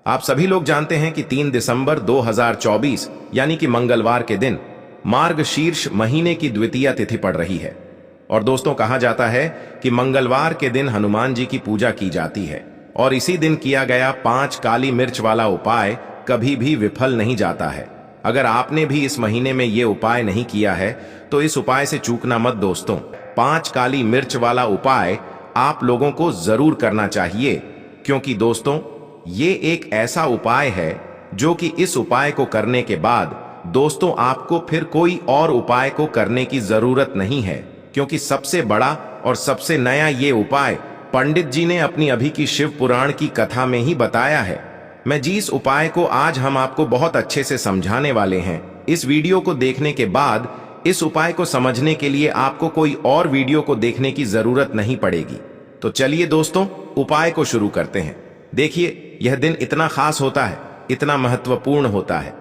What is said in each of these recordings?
आप सभी लोग जानते हैं कि 3 दिसंबर 2024 यानी कि मंगलवार के दिन मार्गशीर्ष महीने की द्वितीया तिथि पड़ रही है। और दोस्तों, कहा जाता है कि मंगलवार के दिन हनुमान जी की पूजा की जाती है और इसी दिन किया गया 5 काली मिर्च वाला उपाय कभी भी विफल नहीं जाता है। अगर आपने भी इस महीने में ये उपाय नहीं किया है तो इस उपाय से चूकना मत दोस्तों। 5 काली मिर्च वाला उपाय आप लोगों को जरूर करना चाहिए, क्योंकि दोस्तों ये एक ऐसा उपाय है जो कि इस उपाय को करने के बाद दोस्तों आपको फिर कोई और उपाय को करने की जरूरत नहीं है, क्योंकि सबसे बड़ा और सबसे नया ये उपाय पंडित जी ने अपनी अभी की शिव पुराण की कथा में ही बताया है। मैं जिस उपाय को आज हम आपको बहुत अच्छे से समझाने वाले हैं, इस वीडियो को देखने के बाद इस उपाय को समझने के लिए आपको कोई और वीडियो को देखने की जरूरत नहीं पड़ेगी। तो चलिए दोस्तों, उपाय को शुरू करते हैं। देखिए, यह दिन इतना खास होता है, इतना महत्वपूर्ण होता है।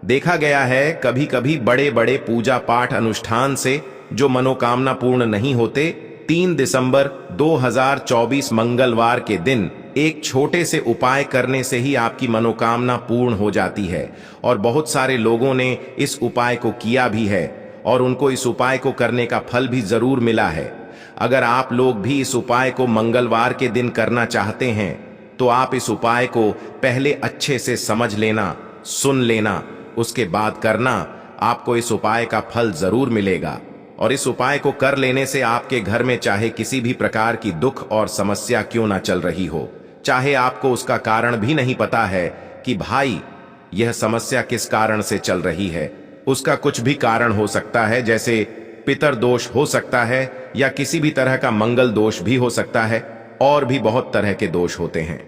देखा गया है कभी कभी बड़े बड़े पूजा पाठ अनुष्ठान से जो मनोकामना पूर्ण नहीं होते, 3 दिसंबर 2024 मंगलवार के दिन एक छोटे से उपाय करने से ही आपकी मनोकामना पूर्ण हो जाती है। और बहुत सारे लोगों ने इस उपाय को किया भी है और उनको इस उपाय को करने का फल भी जरूर मिला है। अगर आप लोग भी इस उपाय को मंगलवार के दिन करना चाहते हैं तो आप इस उपाय को पहले अच्छे से समझ लेना, सुन लेना, उसके बाद करना। आपको इस उपाय का फल जरूर मिलेगा। और इस उपाय को कर लेने से आपके घर में चाहे किसी भी प्रकार की दुख और समस्या क्यों ना चल रही हो, चाहे आपको उसका कारण भी नहीं पता है कि भाई यह समस्या किस कारण से चल रही है, उसका कुछ भी कारण हो सकता है, जैसे पितर दोष हो सकता है या किसी भी तरह का मंगल दोष भी हो सकता है, और भी बहुत तरह के दोष होते हैं।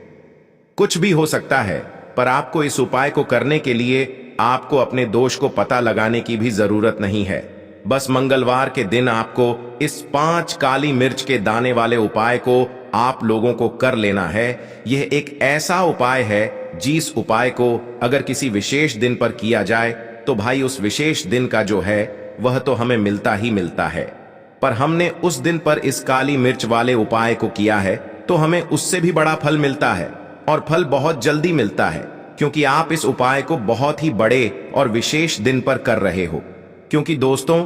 कुछ भी हो सकता है, पर आपको इस उपाय को करने के लिए आपको अपने दोष को पता लगाने की भी जरूरत नहीं है। बस मंगलवार के दिन आपको इस 5 काली मिर्च के दाने वाले उपाय को आप लोगों को कर लेना है। यह एक ऐसा उपाय है जिस उपाय को अगर किसी विशेष दिन पर किया जाए तो भाई उस विशेष दिन का जो है वह तो हमें मिलता ही मिलता है। पर हमने उस दिन पर इस काली मिर्च वाले उपाय को किया है तो हमें उससे भी बड़ा फल मिलता है, और फल बहुत जल्दी मिलता है, क्योंकि आप इस उपाय को बहुत ही बड़े और विशेष दिन पर कर रहे हो। क्योंकि दोस्तों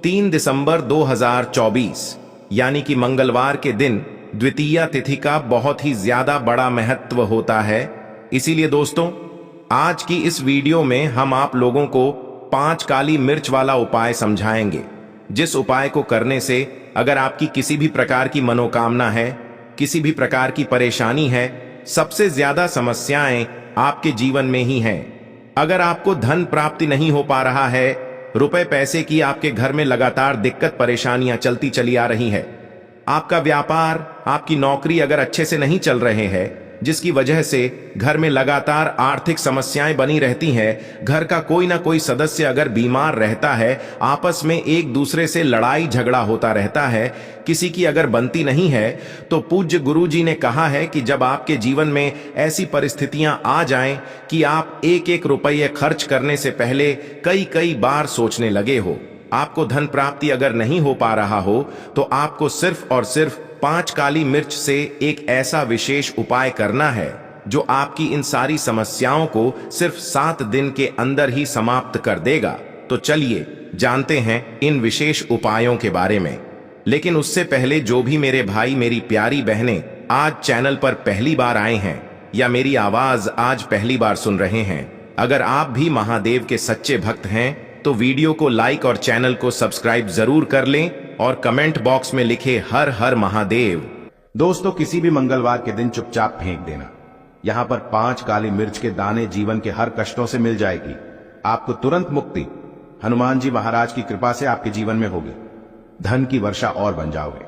3 दिसंबर 2024 यानी कि मंगलवार के दिन द्वितीया तिथि का बहुत ही ज्यादा बड़ा महत्व होता है। इसीलिए दोस्तों आज की इस वीडियो में हम आप लोगों को 5 काली मिर्च वाला उपाय समझाएंगे, जिस उपाय को करने से अगर आपकी किसी भी प्रकार की मनोकामना है, किसी भी प्रकार की परेशानी है, सबसे ज्यादा समस्याएं आपके जीवन में ही हैं। अगर आपको धन प्राप्ति नहीं हो पा रहा है, रुपए पैसे की आपके घर में लगातार दिक्कत परेशानियां चलती चली आ रही है, आपका व्यापार, आपकी नौकरी अगर अच्छे से नहीं चल रहे हैं, जिसकी वजह से घर में लगातार आर्थिक समस्याएं बनी रहती हैं, घर का कोई ना कोई सदस्य अगर बीमार रहता है, आपस में एक दूसरे से लड़ाई झगड़ा होता रहता है, किसी की अगर बनती नहीं है, तो पूज्य गुरु जी ने कहा है कि जब आपके जीवन में ऐसी परिस्थितियां आ जाएं कि आप एक एक रुपये खर्च करने से पहले कई कई बार सोचने लगे हो, आपको धन प्राप्ति अगर नहीं हो पा रहा हो, तो आपको सिर्फ और सिर्फ 5 काली मिर्च से एक ऐसा विशेष उपाय करना है जो आपकी इन सारी समस्याओं को सिर्फ 7 दिन के अंदर ही समाप्त कर देगा। तो चलिए जानते हैं इन विशेष उपायों के बारे में। लेकिन उससे पहले जो भी मेरे भाई मेरी प्यारी बहनें आज चैनल पर पहली बार आए हैं या मेरी आवाज आज पहली बार सुन रहे हैं, अगर आप भी महादेव के सच्चे भक्त हैं तो वीडियो को लाइक और चैनल को सब्सक्राइब जरूर कर लें और कमेंट बॉक्स में लिखे हर हर महादेव। दोस्तों किसी भी मंगलवार के दिन चुपचाप फेंक देना। यहाँ पर 5 काली मिर्च के दाने जीवन के हर कष्टों से मिल जाएगी। आपको तुरंत मुक्ति हनुमान जी महाराज की कृपा से आपके जीवन में होगी। धन की वर्षा और बन जाओगे,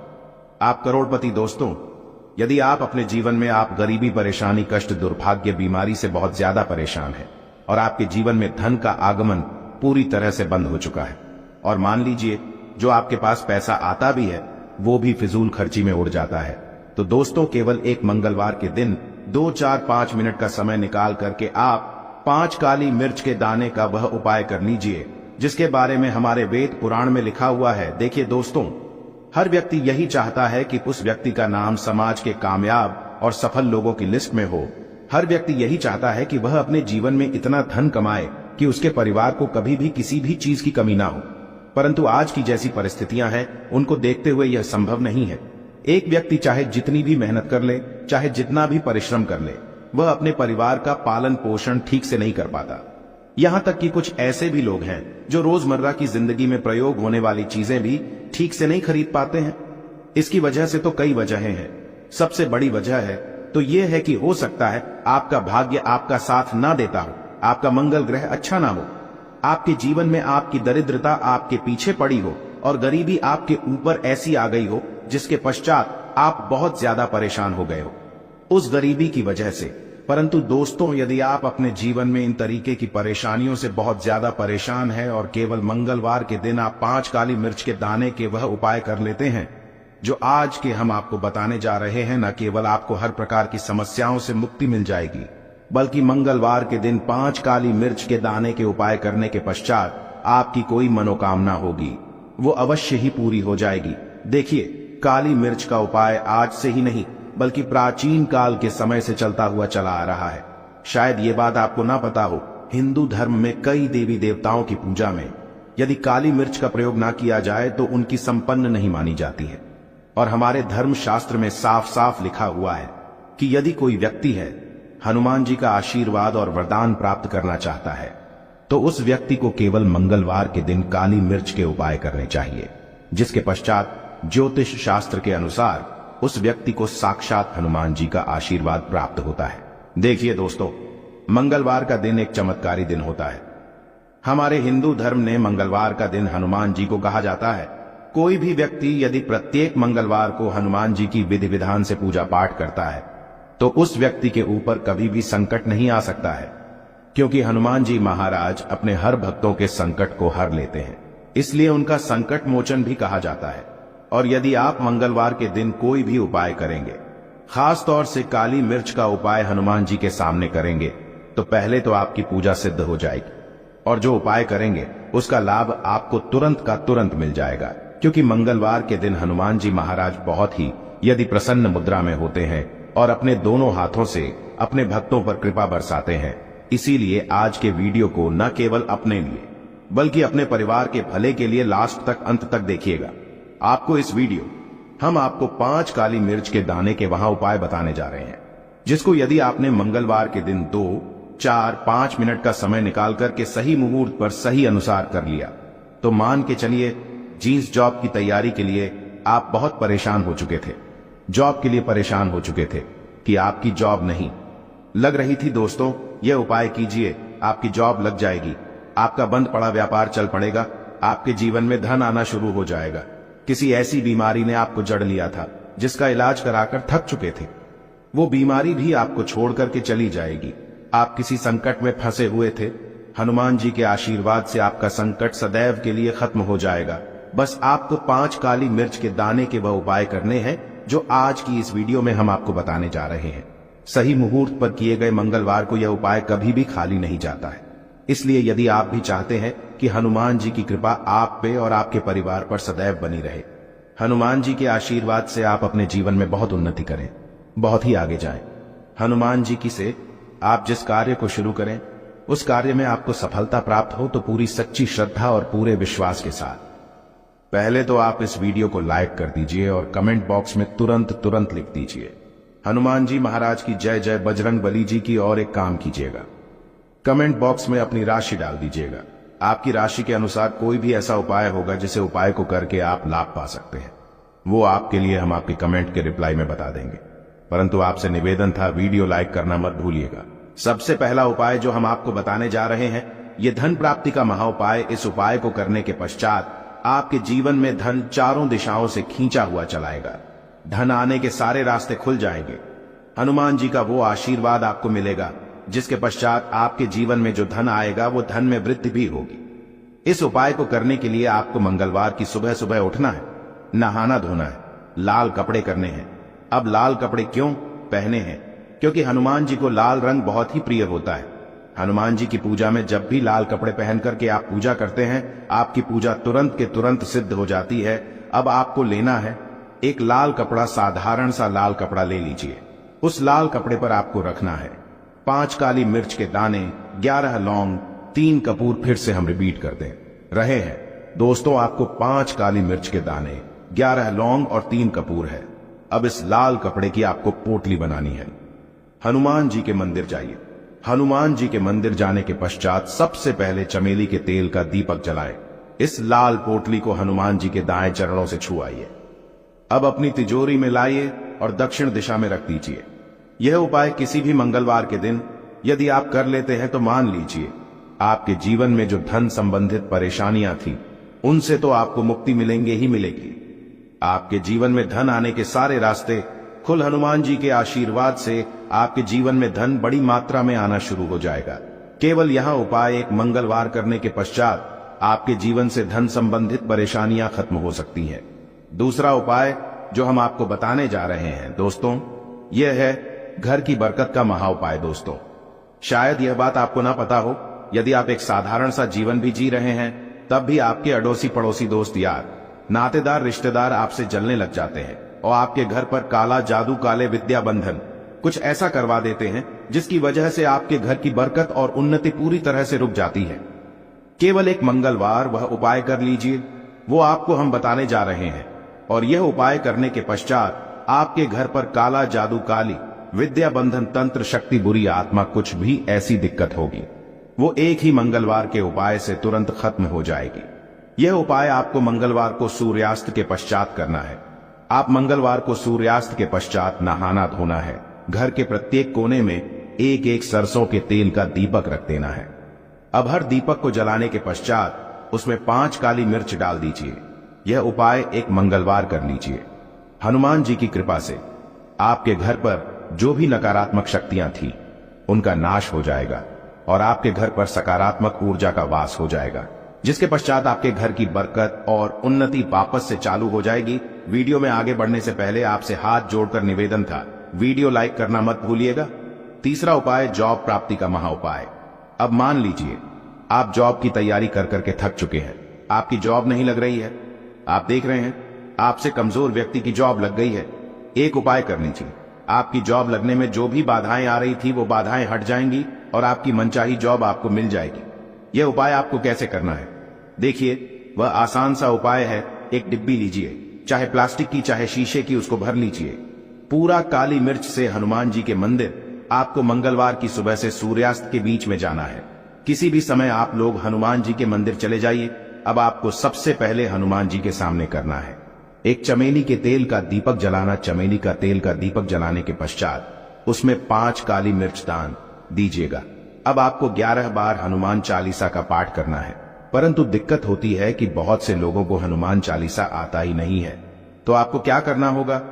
आप करोड़पति। दोस्तों यदि आप अपने जीवन में आप गरीबी, परेशानी, कष्ट, दुर्भाग्य, बीमारी से बहुत ज्यादा परेशान है और आपके जीवन में धन का आगमन पूरी तरह से बंद हो चुका है, और मान लीजिए जो आपके पास पैसा आता भी है वो भी फिजूल खर्ची में उड़ जाता है, तो दोस्तों केवल एक मंगलवार के दिन 2, 4, 5 मिनट का समय निकाल करके आप 5 काली मिर्च के दाने का वह उपाय कर लीजिए जिसके बारे में हमारे वेद पुराण में लिखा हुआ है। देखिए दोस्तों, हर व्यक्ति यही चाहता है कि उस व्यक्ति का नाम समाज के कामयाब और सफल लोगों की लिस्ट में हो। हर व्यक्ति यही चाहता है कि वह अपने जीवन में इतना धन कमाए कि उसके परिवार को कभी भी किसी भी चीज की कमी ना हो, परंतु आज की जैसी परिस्थितियां हैं उनको देखते हुए यह संभव नहीं है। एक व्यक्ति चाहे जितनी भी मेहनत कर ले, चाहे जितना भी परिश्रम कर ले, वह अपने परिवार का पालन पोषण ठीक से नहीं कर पाता। यहां तक कि कुछ ऐसे भी लोग हैं जो रोजमर्रा की जिंदगी में प्रयोग होने वाली चीजें भी ठीक से नहीं खरीद पाते हैं। इसकी वजह से तो कई वजहें हैं। सबसे बड़ी वजह है तो यह है कि हो सकता है आपका भाग्य आपका साथ ना देता हो, आपका मंगल ग्रह अच्छा ना हो, आपके जीवन में आपकी दरिद्रता आपके पीछे पड़ी हो और गरीबी आपके ऊपर ऐसी आ गई हो जिसके पश्चात आप बहुत ज्यादा परेशान हो गए हो उस गरीबी की वजह से। परंतु दोस्तों, यदि आप अपने जीवन में इन तरीके की परेशानियों से बहुत ज्यादा परेशान हैं और केवल मंगलवार के दिन आप 5 काली मिर्च के दाने के वह उपाय कर लेते हैं जो आज के हम आपको बताने जा रहे हैं, न केवल आपको हर प्रकार की समस्याओं से मुक्ति मिल जाएगी, बल्कि मंगलवार के दिन 5 काली मिर्च के दाने के उपाय करने के पश्चात आपकी कोई मनोकामना होगी वो अवश्य ही पूरी हो जाएगी। देखिए, काली मिर्च का उपाय आज से ही नहीं बल्कि प्राचीन काल के समय से चलता हुआ चला आ रहा है। शायद ये बात आपको ना पता हो, हिंदू धर्म में कई देवी देवताओं की पूजा में यदि काली मिर्च का प्रयोग ना किया जाए तो उनकी संपन्न नहीं मानी जाती है। और हमारे धर्म शास्त्र में साफ साफ लिखा हुआ है कि यदि कोई व्यक्ति है हनुमान जी का आशीर्वाद और वरदान प्राप्त करना चाहता है तो उस व्यक्ति को केवल मंगलवार के दिन काली मिर्च के उपाय करने चाहिए, जिसके पश्चात ज्योतिष शास्त्र के अनुसार उस व्यक्ति को साक्षात हनुमान जी का आशीर्वाद प्राप्त होता है। देखिए दोस्तों, मंगलवार का दिन एक चमत्कारी दिन होता है। हमारे हिंदू धर्म ने मंगलवार का दिन हनुमान जी को कहा जाता है। कोई भी व्यक्ति यदि प्रत्येक मंगलवार को हनुमान जी की विधि विधान से पूजा पाठ करता है तो उस व्यक्ति के ऊपर कभी भी संकट नहीं आ सकता है, क्योंकि हनुमान जी महाराज अपने हर भक्तों के संकट को हर लेते हैं, इसलिए उनका संकट मोचन भी कहा जाता है। और यदि आप मंगलवार के दिन कोई भी उपाय करेंगे, खास तौर से काली मिर्च का उपाय हनुमान जी के सामने करेंगे, तो पहले तो आपकी पूजा सिद्ध हो जाएगी और जो उपाय करेंगे उसका लाभ आपको तुरंत का तुरंत मिल जाएगा, क्योंकि मंगलवार के दिन हनुमान जी महाराज बहुत ही यदि प्रसन्न मुद्रा में होते हैं और अपने दोनों हाथों से अपने भक्तों पर कृपा बरसाते हैं। इसीलिए आज के वीडियो को न केवल अपने लिए बल्कि अपने परिवार के भले के लिए लास्ट तक अंत तक देखिएगा। आपको इस वीडियो हम आपको 5 काली मिर्च के दाने के वहां उपाय बताने जा रहे हैं, जिसको यदि आपने मंगलवार के दिन 2, 4, 5 मिनट का समय निकाल करके सही मुहूर्त पर सही अनुसार कर लिया तो मान के चलिए जींस जॉब की तैयारी के लिए आप बहुत परेशान हो चुके थे, जॉब के लिए परेशान हो चुके थे कि आपकी जॉब नहीं लग रही थी। दोस्तों, यह उपाय कीजिए, आपकी जॉब लग जाएगी, आपका बंद पड़ा व्यापार चल पड़ेगा, आपके जीवन में धन आना शुरू हो जाएगा। किसी ऐसी बीमारी ने आपको जड़ लिया था जिसका इलाज कराकर थक चुके थे, वो बीमारी भी आपको छोड़ करके चली जाएगी। आप किसी संकट में फंसे हुए थे, हनुमान जी के आशीर्वाद से आपका संकट सदैव के लिए खत्म हो जाएगा। बस आपको 5 काली मिर्च के दाने के वह उपाय करने हैं जो आज की इस वीडियो में हम आपको बताने जा रहे हैं। सही मुहूर्त पर किए गए मंगलवार को यह उपाय कभी भी खाली नहीं जाता है। इसलिए यदि आप भी चाहते हैं कि हनुमान जी की कृपा आप पे और आपके परिवार पर सदैव बनी रहे, हनुमान जी के आशीर्वाद से आप अपने जीवन में बहुत उन्नति करें, बहुत ही आगे जाएं, हनुमान जी की से आप जिस कार्य को शुरू करें उस कार्य में आपको सफलता प्राप्त हो तो पूरी सच्ची श्रद्धा और पूरे विश्वास के साथ पहले तो आप इस वीडियो को लाइक कर दीजिए और कमेंट बॉक्स में तुरंत लिख दीजिए हनुमान जी महाराज की जय जय, बजरंग बली जी की। और एक काम कीजिएगा, कमेंट बॉक्स में अपनी राशि डाल दीजिएगा। आपकी राशि के अनुसार कोई भी ऐसा उपाय होगा जिसे उपाय को करके आप लाभ पा सकते हैं, वो आपके लिए हम आपके कमेंट के रिप्लाई में बता देंगे। परंतु आपसे निवेदन था, वीडियो लाइक करना मत भूलिएगा। सबसे पहला उपाय जो हम आपको बताने जा रहे हैं ये धन प्राप्ति का महा उपाय। इस उपाय को करने के पश्चात आपके जीवन में धन चारों दिशाओं से खींचा हुआ चलाएगा, धन आने के सारे रास्ते खुल जाएंगे, हनुमान जी का वो आशीर्वाद आपको मिलेगा जिसके पश्चात आपके जीवन में जो धन आएगा वो धन में वृद्धि भी होगी। इस उपाय को करने के लिए आपको मंगलवार की सुबह सुबह उठना है, नहाना धोना है, लाल कपड़े करने हैं। अब लाल कपड़े क्यों पहने हैं? क्योंकि हनुमान जी को लाल रंग बहुत ही प्रिय होता है। हनुमान जी की पूजा में जब भी लाल कपड़े पहन करके आप पूजा करते हैं आपकी पूजा तुरंत के तुरंत सिद्ध हो जाती है। अब आपको लेना है एक लाल कपड़ा, साधारण सा लाल कपड़ा ले लीजिए, उस लाल कपड़े पर आपको रखना है 5 काली मिर्च के दाने, 11 लौंग, 3 कपूर। फिर से हम रिपीट कर दें रहे हैं दोस्तों, आपको 5 काली मिर्च के दाने, 11 लौंग और 3 कपूर है। अब इस लाल कपड़े की आपको पोटली बनानी है। हनुमान जी के मंदिर जाइए। हनुमान जी के मंदिर जाने के पश्चात सबसे पहले चमेली के तेल का दीपक जलाएं। इस लाल पोटली को हनुमान जी के दाएं चरणों से छुआइए। अब अपनी तिजोरी में लाइए और दक्षिण दिशा में रख दीजिए। यह उपाय किसी भी मंगलवार के दिन यदि आप कर लेते हैं तो मान लीजिए आपके जीवन में जो धन संबंधित परेशानियां थी उनसे तो आपको मुक्ति मिलेंगे ही मिलेगी। आपके जीवन में धन आने के सारे रास्ते खुद हनुमान जी के आशीर्वाद से आपके जीवन में धन बड़ी मात्रा में आना शुरू हो जाएगा। केवल यहां उपाय एक मंगलवार करने के पश्चात आपके जीवन से धन संबंधित परेशानियां खत्म हो सकती हैं। दूसरा उपाय जो हम आपको बताने जा रहे हैं दोस्तों, यह है घर की बरकत का महा उपाय। दोस्तों, शायद यह बात आपको ना पता हो, यदि आप एक साधारण सा जीवन भी जी रहे हैं तब भी आपके अड़ोसी पड़ोसी, दोस्त यार, नातेदार, रिश्तेदार आपसे जलने लग जाते हैं और आपके घर पर काला जादू, काले विद्या बंधन कुछ ऐसा करवा देते हैं जिसकी वजह से आपके घर की बरकत और उन्नति पूरी तरह से रुक जाती है। केवल एक मंगलवार वह उपाय कर लीजिए, वो आपको हम बताने जा रहे हैं। और यह उपाय करने के पश्चात आपके घर पर काला जादू, काली विद्या बंधन, तंत्र शक्ति, बुरी आत्मा, कुछ भी ऐसी दिक्कत होगी वो एक ही मंगलवार के उपाय से तुरंत खत्म हो जाएगी। यह उपाय आपको मंगलवार को सूर्यास्त के पश्चात करना है। आप मंगलवार को सूर्यास्त के पश्चात नहाना धोना है। घर के प्रत्येक कोने में एक एक सरसों के तेल का दीपक रख देना है। अब हर दीपक को जलाने के पश्चात उसमें 5 काली मिर्च डाल दीजिए। यह उपाय एक मंगलवार कर लीजिए। हनुमान जी की कृपा से आपके घर पर जो भी नकारात्मक शक्तियां थी उनका नाश हो जाएगा और आपके घर पर सकारात्मक ऊर्जा का वास हो जाएगा, जिसके पश्चात आपके घर की बरकत और उन्नति वापस से चालू हो जाएगी। वीडियो में आगे बढ़ने से पहले आपसे हाथ जोड़कर निवेदन था, वीडियो लाइक करना मत भूलिएगा। तीसरा उपाय, जॉब प्राप्ति का महा उपाय। अब मान लीजिए आप जॉब की तैयारी कर करके थक चुके हैं, आपकी जॉब नहीं लग रही है, आप देख रहे हैं आपसे कमजोर व्यक्ति की जॉब लग गई है। एक उपाय कर लीजिए, आपकी जॉब लगने में जो भी बाधाएं आ रही थी वो बाधाएं हट जाएंगी और आपकी मनचाही जॉब आपको मिल जाएगी। यह उपाय आपको कैसे करना है देखिए, वह आसान सा उपाय है। एक डिब्बी लीजिए, चाहे प्लास्टिक की चाहे शीशे की, उसको भर लीजिए पूरा काली मिर्च से। हनुमान जी के मंदिर आपको मंगलवार की सुबह से सूर्यास्त के बीच में जाना है। किसी भी समय आप लोग हनुमान जी के मंदिर चले जाइए। अब आपको सबसे पहले हनुमान जी के सामने करना है एक चमेली के तेल का दीपक जलाना। चमेली का तेल का दीपक जलाने के पश्चात उसमें 5 काली मिर्च दान दीजिएगा। अब आपको 11 बार हनुमान चालीसा का पाठ करना है, परंतु दिक्कत होती है कि बहुत से लोगों को हनुमान चालीसा आता ही नहीं है। तो आपको क्या करना होगा,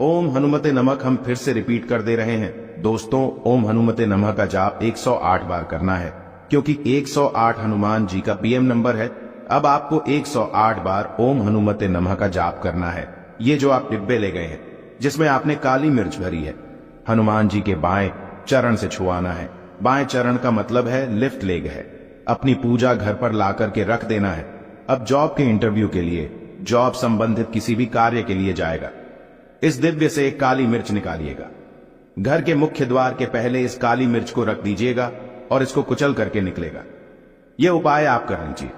ओम हनुमते नमः हम फिर से रिपीट कर दे रहे हैं दोस्तों। ओम हनुमते नमः का जाप 108 बार करना है, क्योंकि 108 हनुमान जी का पीएम नंबर है। अब आपको 108 बार ओम हनुमते नमः का जाप करना है। ये जो आप डिब्बे ले गए हैं जिसमें आपने काली मिर्च भरी है, हनुमान जी के बाएं चरण से छुआना है। बाएं चरण का मतलब है लेफ्ट लेग है। अपनी पूजा घर पर ला करके रख देना है। अब जॉब के इंटरव्यू के लिए, जॉब संबंधित किसी भी कार्य के लिए जाएगा, इस दिव्य से एक काली मिर्च निकालिएगा। घर के मुख्य द्वार के पहले इस काली मिर्च को रख दीजिएगा और इसको कुचल करके निकलेगा। यह उपाय आप कर लीजिए।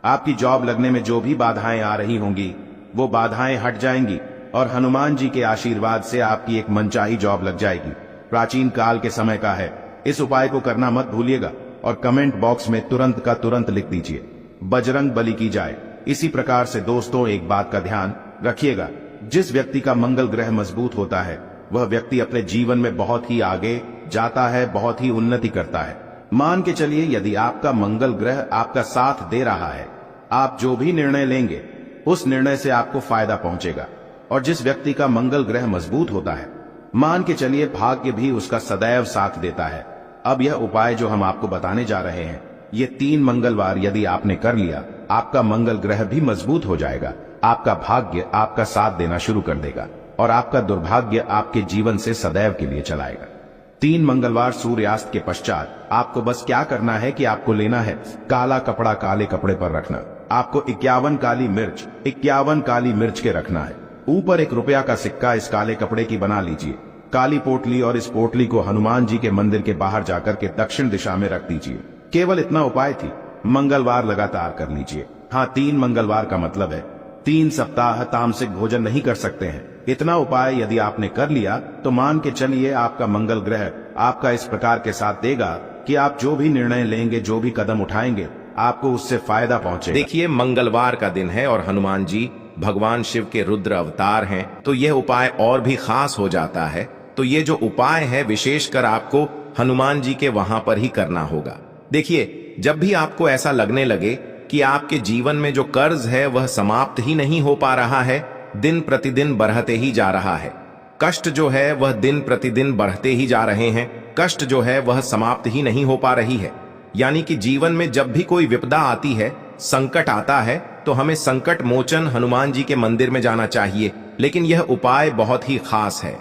आपकी जॉब लगने में जो भी बाधाएं आ रही होंगी वो बाधाएं हट जाएंगी और हनुमान जी के आशीर्वाद से आपकी एक मनचाही जॉब लग जाएगी। प्राचीन काल के समय का है। इस उपाय को करना मत भूलिएगा और कमेंट बॉक्स में तुरंत का तुरंत लिख दीजिए, बजरंग बली की जाए। इसी प्रकार से दोस्तों एक बात का ध्यान रखिएगा, जिस व्यक्ति का मंगल ग्रह मजबूत होता है वह व्यक्ति अपने जीवन में बहुत ही आगे जाता है, बहुत ही उन्नति करता है। मान के चलिए यदि आपका मंगल ग्रह आपका साथ दे रहा है, आप जो भी निर्णय लेंगे उस निर्णय से आपको फायदा पहुंचेगा। और जिस व्यक्ति का मंगल ग्रह मजबूत होता है, मान के चलिए भाग्य भी उसका सदैव साथ देता है। अब यह उपाय जो हम आपको बताने जा रहे हैं, ये 3 मंगलवार यदि आपने कर लिया, आपका मंगल ग्रह भी मजबूत हो जाएगा। आपका भाग्य आपका साथ देना शुरू कर देगा और आपका दुर्भाग्य आपके जीवन से सदैव के लिए चलाएगा। 3 मंगलवार सूर्यास्त के पश्चात आपको बस क्या करना है कि आपको लेना है काला कपड़ा, काले कपड़े पर रखना। आपको 51 काली मिर्च के रखना है। ऊपर 1 रुपया का सिक्का इस काले कपड़े की बना लीजिए। काली पोटली और इस पोटली को हनुमान जी के मंदिर के बाहर जाकर के दक्षिण दिशा में रख दीजिए। केवल इतना उपाय थी। मंगलवार लगातार कर लीजिए। हाँ, 3 मंगलवार का मतलब है 3 सप्ताह तामसिक भोजन नहीं कर सकते हैं। इतना उपाय यदि आपने कर लिया तो मान के चलिए आपका मंगल ग्रह आपका इस प्रकार के साथ देगा कि आप जो भी निर्णय लेंगे, जो भी कदम उठाएंगे, आपको उससे फायदा पहुंचेगा। देखिए, मंगलवार का दिन है और हनुमान जी भगवान शिव के रुद्र अवतार हैं, तो यह उपाय और भी खास हो जाता है। तो ये जो उपाय है विशेषकर आपको हनुमान जी के वहां पर ही करना होगा। देखिए, जब भी आपको ऐसा लगने लगे कि आपके जीवन में जो कर्ज है वह समाप्त ही नहीं हो पा रहा है, दिन प्रतिदिन बढ़ते ही जा रहा है, कष्ट जो है वह दिन प्रतिदिन बढ़ते ही जा रहे हैं, कष्ट जो है वह समाप्त ही नहीं हो पा रही है, यानी कि जीवन में जब भी कोई विपदा आती है, संकट आता है, तो हमें संकट मोचन हनुमान जी के मंदिर में जाना चाहिए। लेकिन यह उपाय बहुत ही खास है।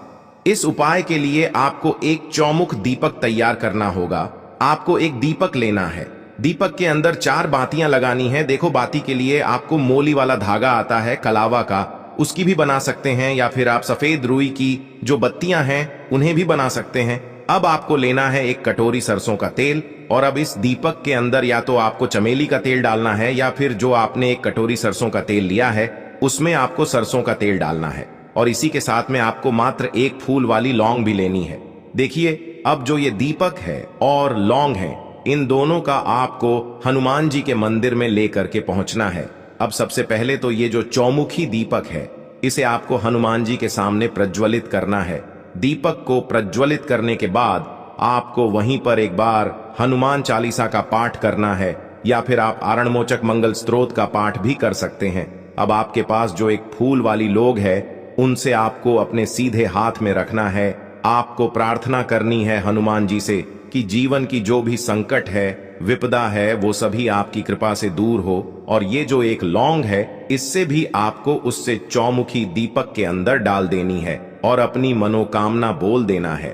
इस उपाय के लिए आपको एक चौमुख दीपक तैयार करना होगा। आपको एक दीपक लेना है। दीपक के अंदर 4 बातियां लगानी है। देखो, बाती के लिए आपको मोली वाला धागा आता है कलावा का, उसकी भी बना सकते हैं, या फिर आप सफेद रुई की जो बत्तियां हैं उन्हें भी बना सकते हैं। अब आपको लेना है एक कटोरी सरसों का तेल, और अब इस दीपक के अंदर या तो आपको चमेली का तेल डालना है, या फिर जो आपने एक कटोरी सरसों का तेल लिया है उसमें आपको सरसों का तेल डालना है। और इसी के साथ में आपको मात्र एक फूल वाली लौंग भी लेनी है। देखिए, अब जो ये दीपक है और लौंग है, इन दोनों का आपको हनुमान जी के मंदिर में लेकर के पहुंचना है। अब सबसे पहले तो ये जो चौमुखी दीपक है, इसे आपको हनुमान जी के सामने प्रज्वलित करना है। दीपक को प्रज्वलित करने के बाद आपको वहीं पर एक बार हनुमान चालीसा का पाठ करना है, या फिर आप आरणमोचक मंगल स्तोत्र का पाठ भी कर सकते हैं। अब आपके पास जो एक फूल वाली लोग है, उनसे आपको अपने सीधे हाथ में रखना है। आपको प्रार्थना करनी है हनुमान जी से कि जीवन की जो भी संकट है, विपदा है, वो सभी आपकी कृपा से दूर हो। और ये जो एक लौंग है, इससे भी आपको उससे चौमुखी दीपक के अंदर डाल देनी है और अपनी मनोकामना बोल देना है।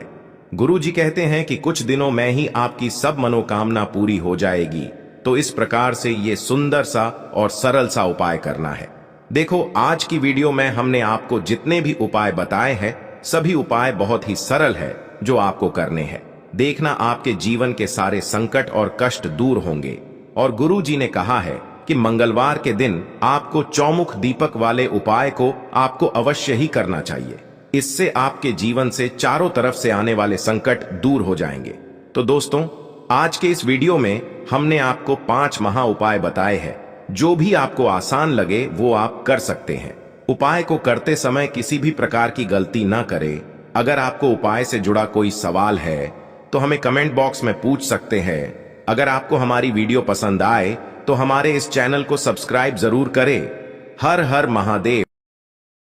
गुरु जी कहते हैं कि कुछ दिनों में ही आपकी सब मनोकामना पूरी हो जाएगी। तो इस प्रकार से ये सुंदर सा और सरल सा उपाय करना है। देखो, आज की वीडियो में हमने आपको जितने भी उपाय बताए हैं, सभी उपाय बहुत ही सरल है जो आपको करने हैं। देखना, आपके जीवन के सारे संकट और कष्ट दूर होंगे। और गुरु जी ने कहा है कि मंगलवार के दिन आपको चौमुख दीपक वाले उपाय को आपको अवश्य ही करना चाहिए। इससे आपके जीवन से चारों तरफ से आने वाले संकट दूर हो जाएंगे। तो दोस्तों, आज के इस वीडियो में हमने आपको 5 महा उपाय बताए हैं। जो भी आपको आसान लगे वो आप कर सकते हैं। उपाय को करते समय किसी भी प्रकार की गलती ना करें। अगर आपको उपाय से जुड़ा कोई सवाल है तो हमें कमेंट बॉक्स में पूछ सकते हैं। अगर आपको हमारी वीडियो पसंद आए तो हमारे इस चैनल को सब्सक्राइब जरूर करें। हर हर महादेव।